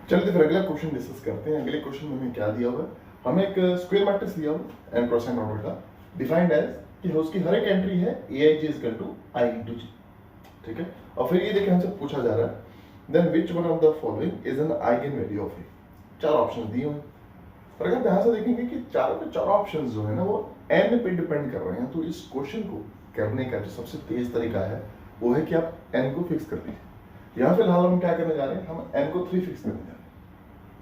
चलिए फिर अगला क्वेश्चन डिस्कस करते हैं। अगले क्वेश्चन में हमें क्या दिया हुआ है, हमें एक स्क्वायर मैट्रिक्स दिया हुआ एन क्रॉस एन ऑर्डर का, डिफाइंड एज कि उसकी हर एक एंट्री है a i j is equal to i into j. ठीक है, और फिर ये देखिए हमसे पूछा जा रहा है then which one of the following is an eigen value of A. चार ऑप्शंस दिए हुए हैं और अगर ध्यान से देखेंगे कि चारों के चारों ऑप्शंस जो है ना वो एन पे डिपेंड कर रहे हैं, तो इस क्वेश्चन को करने का जो सबसे तेज तरीका है वो है कि आप एन को फिक्स कर दीजिए। यहाँ फिलहाल हम क्या करने जा रहे हैं, हम एन को 3 फिक्स करने जा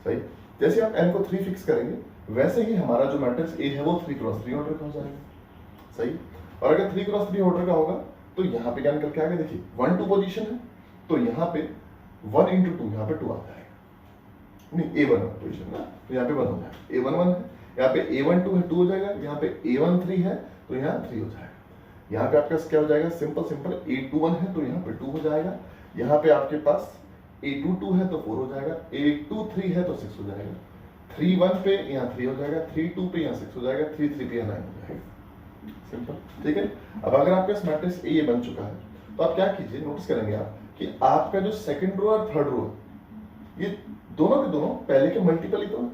रहे हैं। सही, जैसे आप n को 3 फिक्स करेंगे वैसे ही हमारा जो मैट्रिक्स A है वो 3 क्रॉस 3 ऑर्डर का हो जाएगा। सही, और अगर 3 क्रॉस 3 ऑर्डर का होगा तो यहाँ पे क्या निकल के आएगा, देखिए 1 2 पोजीशन है तो यहाँ पे 1 इंटू 2 यहाँ पे 2 आ जाएगा, नहीं A1 पोजीशन ना, तो यहाँ पे 1 हो जाएगा, A1 1 है, यहाँ पे A1 2 है 2 हो जाएगा, यहाँ पे A1 3 है तो यहाँ 3 हो जाएगा। यहाँ पे आपका क्या हो जाएगा, सिंपल सिंपल A2 1 है तो यहाँ पे 2 हो जाएगा, यहाँ पे आपके पास A2 2 है तो 4 हो जाएगा, A2 3 है तो 6 हो जाएगा, 3 1 पे यहाँ 3 हो जाएगा, 3 2 पे यहाँ 6 हो जाएगा, 3 3 पे यहाँ 9 हो जाएगा। सिंपल, ठीक है। अब अगर आपका इस मैट्रिक्स ए ये बन चुका है तो आप क्या कीजिए, नोटिस करेंगे आप कि आपका जो सेकंड रो और थर्ड रो है ये दोनों के दोनों पहले के मल्टीपल ही तो है,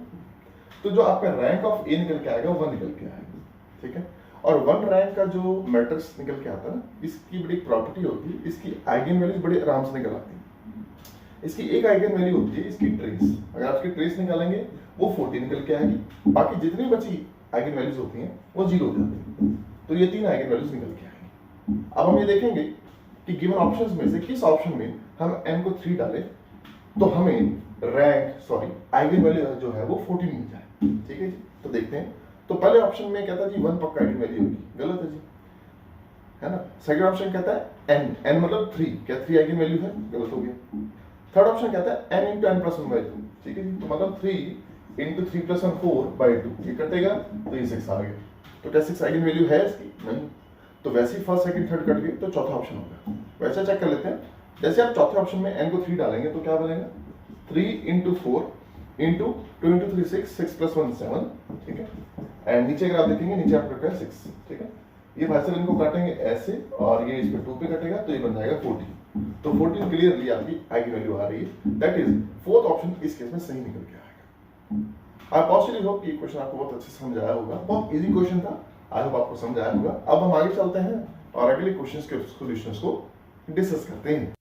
तो जो आपका रैंक ऑफ ए निकल के आएगा वो 1 निकल के आएगा। ठीक है, और 1 रैंक का जो मैट्रिक्स निकल के आता है ना, इसकी बड़ी प्रॉपर्टी होती है, इसकी आइगन वैल्यूज बड़े आराम से निकल आती है। इसकी एक आइगन वैल्यू होती है इसकी ट्रेस, अगर आप इसकी ट्रेस निकालेंगे वो 40 निकल के आएगी, बाकी जितनी बची आइगन वैल्यूज होती हैं वो 0 हो जाती हैं, तो ये 3 आइगन वैल्यूज निकल के आएंगी। अब हम ये देखेंगे कि गिवन ऑप्शंस में से किस ऑप्शन में हम n को 3 डालें तो हमें आइगन वैल्यू जो है वो 14 मिल जाए। ठीक है जी, तो देखते हैं। तो पहले ऑप्शन में कहता है जी 1 पक्का आइगन वैल्यू होगी, गलत है जी, है ना। सेकंड ऑप्शन कहता है n मतलब 3, क्या 3 आइगन वैल्यू है, गलत हो गया। थर्ड ऑप्शन कहता है n into n plus 1 by 2, ठीक है जी, तो मतलब 3 इंटू 3 प्लस 1 4 बाई 2, ये कटेगा तो ये 6 आ गया, तो क्या 6 आइगन वैल्यू है इसकी, नहीं, तो वैसे ही फर्स्ट सेकंड थर्ड कट गए तो चौथा ऑप्शन होगा। वैसे चेक कर लेते हैं, जैसे आप चौथे ऑप्शन में n को 3 डालेंगे तो क्या बनेगा, 3 इंटू 4 इंटू 2 इंटू 3 6, 6 प्लस 1 7, ठीक है, एंड नीचे अगर आप देखेंगे नीचे आप रखा है 6, ठीक है, ये भाई साहब इनको काटेंगे ऐसे और ये इस पे 2 पे कटेगा तो ये बन जाएगा 14, तो 14 क्लियरली आपकी आइगन वैल्यू आ रही है, दैट इज फोर्थ ऑप्शन इस केस में सही निकल के आएगा। आई पॉजिटिवली होप कि क्वेश्चन आपको बहुत अच्छे से समझ आया होगा, बहुत इजी क्वेश्चन था, आई होप आपको समझ आया होगा। अब हम आगे चलते हैं और अगले क्वेश्चंस के सॉल्यूशंस को डिस्कस करते हैं।